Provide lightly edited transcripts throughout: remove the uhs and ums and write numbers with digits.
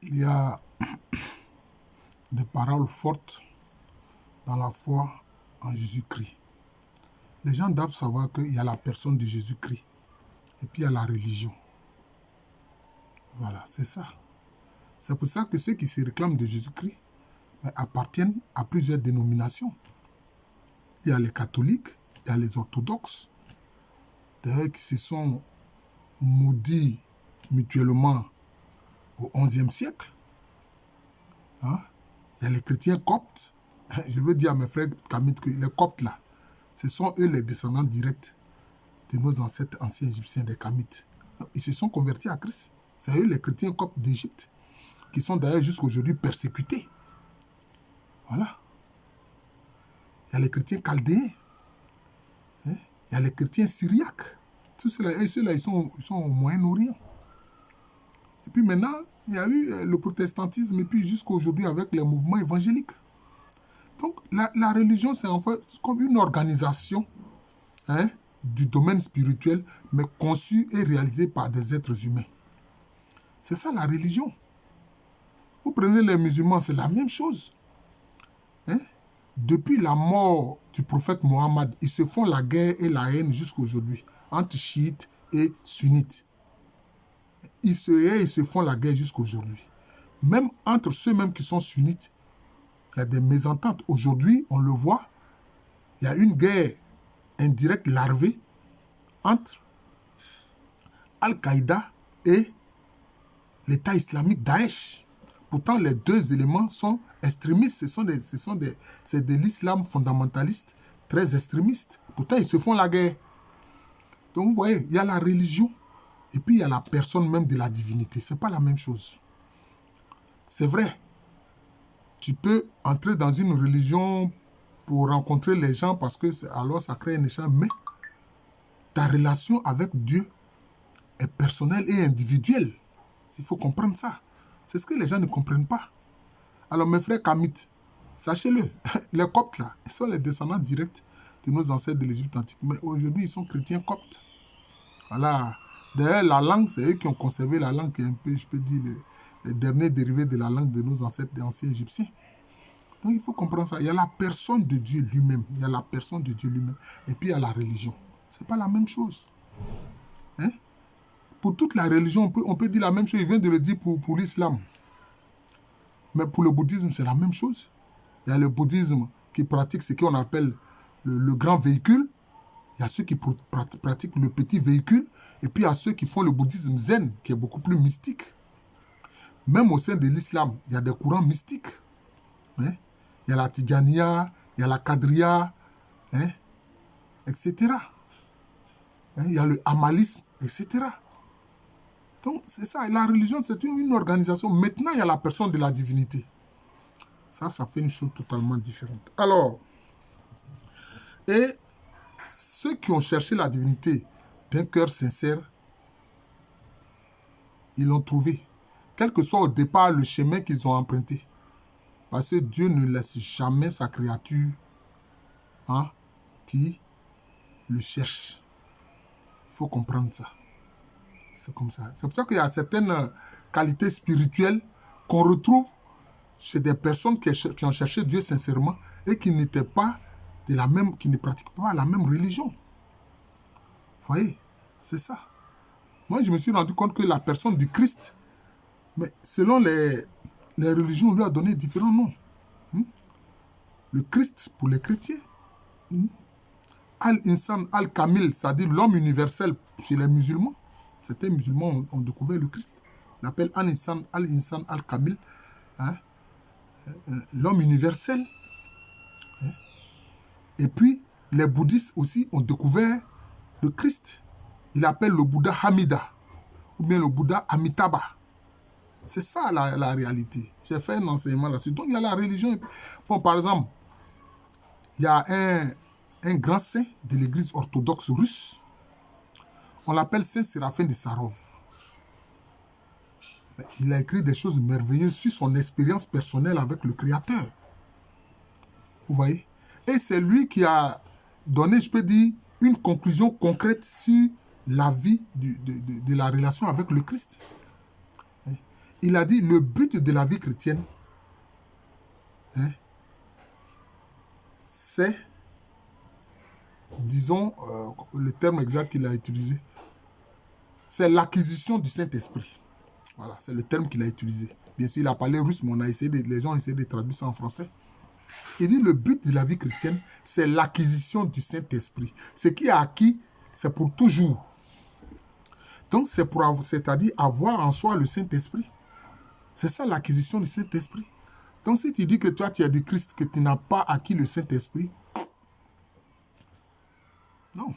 Il y a des paroles fortes dans la foi en Jésus-Christ. Les gens doivent savoir qu'il y a la personne de Jésus-Christ et puis il y a la religion. Voilà, c'est ça. C'est pour ça que ceux qui se réclament de Jésus-Christ appartiennent à plusieurs dénominations. Il y a les catholiques, il y a les orthodoxes, d'ailleurs qui se sont maudits mutuellement au XIe siècle. Hein? Il y a les chrétiens coptes. Je veux dire à mes frères kamites que les coptes là, ce sont eux les descendants directs de nos ancêtres anciens égyptiens des kamites. Ils se sont convertis à Christ. C'est eux les chrétiens coptes d'Égypte, qui sont d'ailleurs jusqu'à aujourd'hui persécutés. Voilà. Il y a les chrétiens chaldéens. Hein? Il y a les chrétiens syriaques. Tous ceux-là, ils sont au Moyen-Orient. Et puis maintenant, il y a eu le protestantisme, et puis jusqu'à aujourd'hui avec les mouvements évangéliques. Donc, la religion, c'est en fait comme une organisation du domaine spirituel, mais conçue et réalisée par des êtres humains. C'est ça la religion. Vous prenez les musulmans, c'est la même chose. Depuis la mort du prophète Mohammed, ils se font la guerre et la haine jusqu'à aujourd'hui, entre chiites et sunnites. Ils se font la guerre jusqu'à aujourd'hui. Même entre ceux-mêmes qui sont sunnites, il y a des mésententes. Aujourd'hui, on le voit, il y a une guerre indirecte larvée entre Al-Qaïda et l'État islamique Daesh. Pourtant, les deux éléments sont extrémistes. C'est de l'islam fondamentaliste très extrémiste. Pourtant, ils se font la guerre. Donc, vous voyez, il y a la religion et puis il y a la personne même de la divinité. Ce n'est pas la même chose. C'est vrai. Tu peux entrer dans une religion pour rencontrer les gens parce que alors ça crée un échange. Mais ta relation avec Dieu est personnelle et individuelle. Il faut comprendre ça. C'est ce que les gens ne comprennent pas. Alors mes frères kamites, sachez-le, les coptes là, ils sont les descendants directs de nos ancêtres de l'Égypte antique. Mais aujourd'hui, ils sont chrétiens coptes. Voilà. D'ailleurs, la langue, c'est eux qui ont conservé la langue qui est un peu, je peux dire, les derniers dérivés de la langue de nos ancêtres des anciens Égyptiens. Donc il faut comprendre ça. Il y a la personne de Dieu lui-même. Il y a la personne de Dieu lui-même. Et puis il y a la religion. Ce n'est pas la même chose. Pour toute la religion, on peut dire la même chose. Il vient de le dire pour l'islam. Mais pour le bouddhisme, c'est la même chose. Il y a le bouddhisme qui pratique ce qu'on appelle le grand véhicule. Il y a ceux qui pratiquent le petit véhicule. Et puis il y a ceux qui font le bouddhisme zen, qui est beaucoup plus mystique. Même au sein de l'islam, il y a des courants mystiques. Il y a la Tidjaniya, il y a la Qadriya, etc. Il y a le Hamalisme, etc. Donc, c'est ça. La religion, c'est une organisation. Maintenant, il y a la personne de la divinité. Ça fait une chose totalement différente. Alors, et ceux qui ont cherché la divinité d'un cœur sincère, ils l'ont trouvé. Quel que soit au départ le chemin qu'ils ont emprunté. Parce que Dieu ne laisse jamais sa créature qui le cherche. Il faut comprendre ça. C'est comme ça. C'est pour ça qu'il y a certaines qualités spirituelles qu'on retrouve chez des personnes qui ont cherché Dieu sincèrement et qui n'étaient pas qui ne pratiquent pas la même religion. Vous voyez, c'est ça. Moi, je me suis rendu compte que la personne du Christ, mais selon les religions, on lui a donné différents noms. Le Christ pour les chrétiens. Al-Insan al-Kamil, c'est-à-dire l'homme universel chez les musulmans. Certains musulmans ont découvert le Christ. Ils l'appellent Al-Insan al-Kamil, l'homme universel. Et puis, les bouddhistes aussi ont découvert le Christ. Ils l'appellent le Bouddha Hamida, ou bien le Bouddha Amitabha. C'est ça la réalité. J'ai fait un enseignement là-dessus. Donc, il y a la religion. Bon, par exemple, il y a un grand saint de l'église orthodoxe russe. On l'appelle Saint Séraphin de Sarov. Il a écrit des choses merveilleuses sur son expérience personnelle avec le Créateur. Vous voyez? Et c'est lui qui a donné, je peux dire, une conclusion concrète sur la vie de la relation avec le Christ. il a dit le but de la vie chrétienne, hein, c'est, disons, le terme exact qu'il a utilisé, c'est l'acquisition du Saint-Esprit. Voilà, c'est le terme qu'il a utilisé. Bien sûr, il a parlé russe, mais les gens ont essayé de traduire ça en français. Il dit le but de la vie chrétienne, c'est l'acquisition du Saint-Esprit. Ce qui est acquis, c'est pour toujours. Donc, c'est-à-dire avoir en soi le Saint-Esprit. C'est ça l'acquisition du Saint-Esprit. Donc, si tu dis que toi, tu es du Christ, que tu n'as pas acquis le Saint-Esprit, non.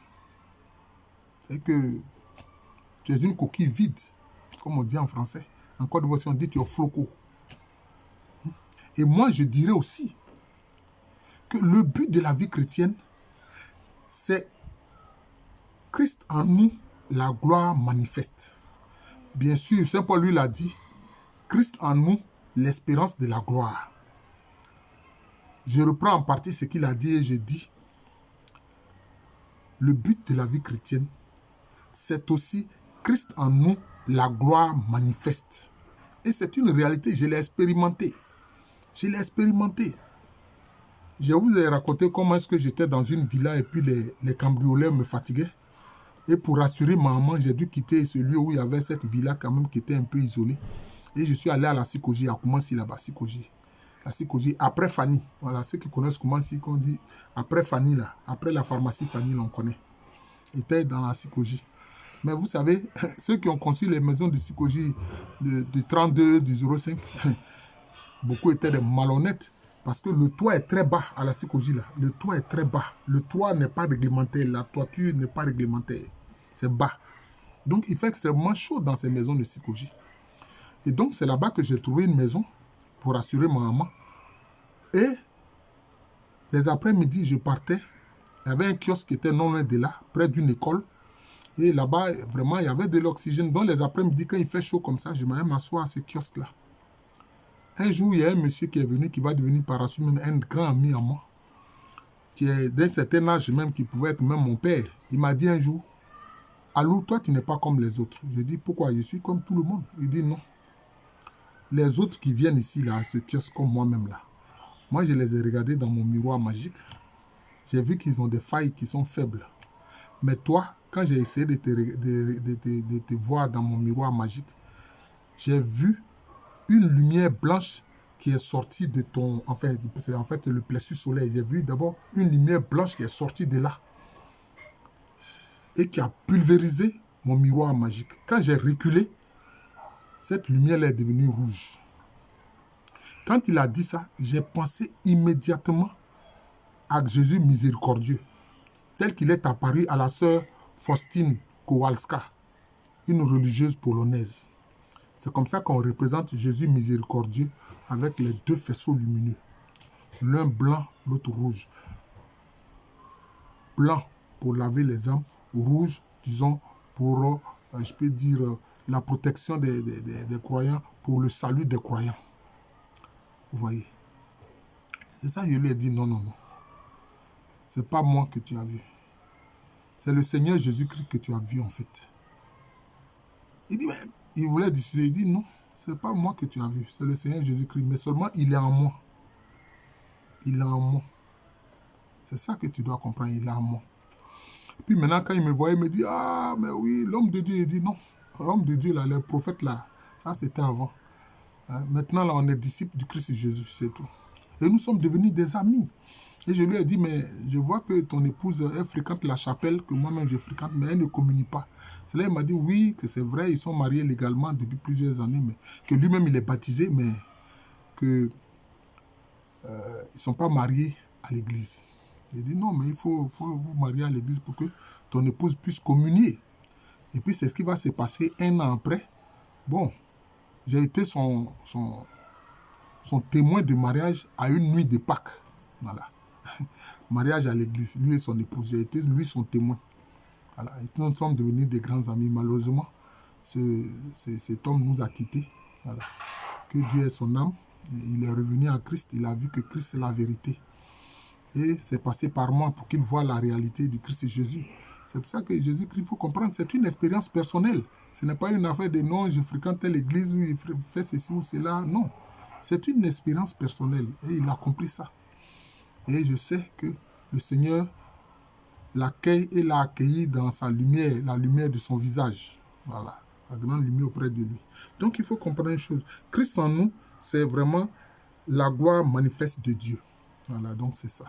C'est que tu es une coquille vide, comme on dit en français. En Côte d'Ivoire, on dit tu es floco. Et moi, je dirais aussi que le but de la vie chrétienne, c'est Christ en nous, la gloire manifeste. Bien sûr, Saint Paul lui l'a dit, Christ en nous, l'espérance de la gloire. Je reprends en partie ce qu'il a dit et je dis, le but de la vie chrétienne, c'est aussi Christ en nous, la gloire manifeste. Et c'est une réalité, je l'ai expérimenté. Je l'ai expérimenté. Je vous ai raconté comment est-ce que j'étais dans une villa et puis les cambrioleurs me fatiguaient. Et pour rassurer ma maman, j'ai dû quitter ce lieu où il y avait cette villa quand même qui était un peu isolée. Et je suis allé à la Sikoji, à Koumassi là-bas, Sikoji. La Sikoji, après Fanny. Voilà, ceux qui connaissent Koumassi, qu'on dit après Fanny là, après la pharmacie Fanny, l'on connaît. Était dans la Sikoji. Mais vous savez, ceux qui ont conçu les maisons de Sikoji, du 32, du 05, beaucoup étaient des malhonnêtes. Parce que le toit est très bas à la Sikoji là. Le toit est très bas. Le toit n'est pas réglementaire. La toiture n'est pas réglementaire. C'est bas. Donc il fait extrêmement chaud dans ces maisons de Sikoji. Et donc c'est là-bas que j'ai trouvé une maison pour assurer ma maman. Et les après-midi, je partais. Il y avait un kiosque qui était non loin de là, près d'une école. Et là-bas, vraiment, il y avait de l'oxygène. Donc les après-midi, quand il fait chaud comme ça, je m'allais m'asseoir à ce kiosque-là. Un jour, il y a un monsieur qui est venu, qui va devenir par la suite un grand ami à moi, qui est d'un certain âge même, qui pouvait être même mon père. Il m'a dit un jour, Alou, toi, tu n'es pas comme les autres. Je dis, pourquoi? Je suis comme tout le monde. Il dit, non. Les autres qui viennent ici, là, à ce kiosque comme moi-même, là, moi, je les ai regardés dans mon miroir magique. J'ai vu qu'ils ont des failles qui sont faibles. Mais toi, quand j'ai essayé de te voir dans mon miroir magique, j'ai vu une lumière blanche qui est sortie de ton... Enfin, c'est en fait le plexus solaire. J'ai vu d'abord une lumière blanche qui est sortie de là et qui a pulvérisé mon miroir magique. Quand j'ai reculé, cette lumière est devenue rouge. Quand il a dit ça, j'ai pensé immédiatement à Jésus miséricordieux, tel qu'il est apparu à la sœur Faustine Kowalska, une religieuse polonaise. C'est comme ça qu'on représente Jésus miséricordieux avec les deux faisceaux lumineux. L'un blanc, l'autre rouge. Blanc pour laver les âmes, rouge, disons, pour, je peux dire, la protection des croyants, pour le salut des croyants. Vous voyez. C'est ça, je lui ai dit, non, non, non. C'est pas moi que tu as vu. C'est le Seigneur Jésus-Christ que tu as vu, en fait. Il dit, mais il voulait discuter. Il dit, non, c'est pas moi que tu as vu. C'est le Seigneur Jésus-Christ. Mais seulement, il est en moi. Il est en moi. C'est ça que tu dois comprendre. Il est en moi. Puis maintenant, quand il me voyait, il me dit, ah, mais oui, l'homme de Dieu. Il dit, non. L'homme de Dieu, là, le prophète, là, ça, c'était avant. Hein? Maintenant, là, on est disciples du Christ Jésus, c'est tout. Et nous sommes devenus des amis. Et je lui ai dit, mais je vois que ton épouse, elle fréquente la chapelle, que moi-même je fréquente, mais elle ne communie pas. C'est là qu'il m'a dit, oui, que c'est vrai, ils sont mariés légalement depuis plusieurs années, mais que lui-même, il est baptisé, mais qu'ils ne sont pas mariés à l'église. J'ai dit, non, mais il faut vous marier à l'église pour que ton épouse puisse communier. Et puis, c'est ce qui va se passer un an après. Bon, j'ai été son témoin de mariage à une nuit de Pâques. Voilà. Mariage à l'église, lui et son épouse. J'ai été, lui, son témoin. Voilà. Et nous sommes devenus des grands amis. Malheureusement, cet homme nous a quittés. Voilà. Que Dieu ait son âme. Il est revenu à Christ. Il a vu que Christ est la vérité. Et c'est passé par moi pour qu'il voie la réalité du Christ Jésus. C'est pour ça que Jésus-Christ, il faut comprendre, c'est une expérience personnelle. Ce n'est pas une affaire de non, je fréquente telle église où il fait ceci ou cela. Non. C'est une expérience personnelle. Et il a compris ça. Et je sais que le Seigneur l'accueille et l'a accueilli dans sa lumière, la lumière de son visage. Voilà. La grande lumière auprès de lui. Donc il faut comprendre une chose. Christ en nous, c'est vraiment la gloire manifeste de Dieu. Voilà, donc c'est ça.